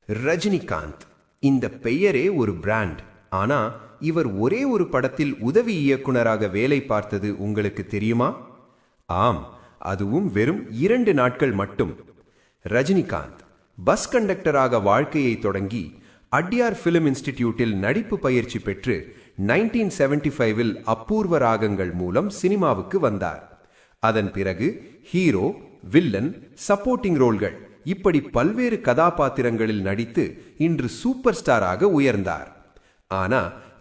ரஜினிகாந்த் இந்த பெயரே ஒரு பிராண்ட். ஆனா இவர் ஒரே ஒரு படத்தில் உதவி இயக்குனராக வேலை பார்த்தது உங்களுக்கு தெரியுமா? ஆம், அதுவும் வெறும் 2 நாட்கள் மட்டும். ரஜினிகாந்த் பஸ் கண்டக்டராக வாழ்க்கையை தொடங்கி அட்யார் பிலிம் இன்ஸ்டிடியூட்டில் நடிப்பு பயிற்சி பெற்று 1975இல் அபூர்வ ராகங்கள் மூலம் சினிமாவுக்கு வந்தார். அதன் பிறகு ஹீரோ, வில்லன், சப்போர்ட்டிங் ரோல்கள் இப்படி பல்வேறு கதாபாத்திரங்களில் நடித்து இன்று சூப்பர் ஸ்டாராக உயர்ந்தார். ஆனா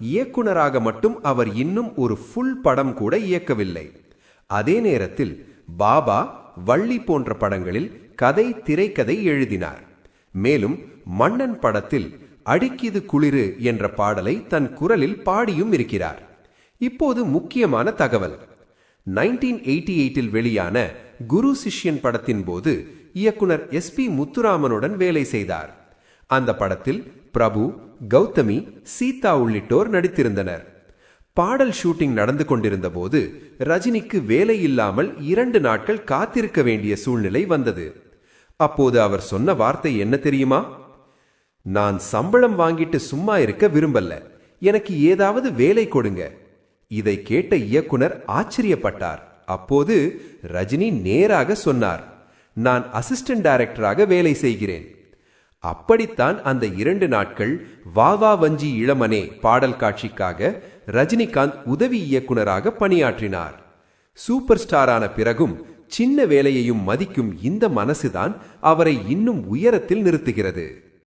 இயக்குனராக மட்டும் அவர் இன்னும் ஒரு ஃபுல் படம் கூட இயக்கவில்லை. அதே நேரத்தில் பாபா, வள்ளி போன்ற படங்களில் கதை, திரைக்கதை எழுதினார். மேலும் மன்னன் படத்தில் அடிக்கிது குளிரு என்ற பாடலை தன் குரலில் பாடியும் இருக்கிறார். இப்போது முக்கியமான தகவல். 1988இல் வெளியான குரு சிஷ்யன் படத்தின் போது இயக்குனர் SP முத்துராமனுடன் வேலை செய்தார். அந்த படத்தில் பிரபு, கௌதமி, சீதா உள்ளிட்டோர் நடித்திருந்தனர். பாடல் ஷூட்டிங் நடந்து கொண்டிருந்த போது ரஜினிக்கு வேலை இல்லாமல் 2 நாட்கள் காத்திருக்க வேண்டிய சூழ்நிலை வந்தது. அப்போது அவர் சொன்ன வார்த்தை என்ன தெரியுமா? நான் சம்பளம் வாங்கிட்டு சும்மா இருக்க விரும்பல, எனக்கு ஏதாவது வேலை கொடுங்க. இதை கேட்ட இயக்குனர் ஆச்சரியப்பட்டார். அப்போது ரஜினி நேராக சொன்னார், நான் அசிஸ்டன்ட் டைரக்டராக வேலை செய்கிறேன். அப்படித்தான் அந்த 2 நாட்கள் வா வா வஞ்சி இளமனே பாடல் காட்சிக்காக ரஜினிகாந்த் உதவி இயக்குனராக பணியாற்றினார். சூப்பர் ஸ்டாரான பிறகும் சின்ன வேலையையும் மதிக்கும் இந்த மனசுதான் அவரை இன்னும் உயரத்தில் நிறுத்துகிறது.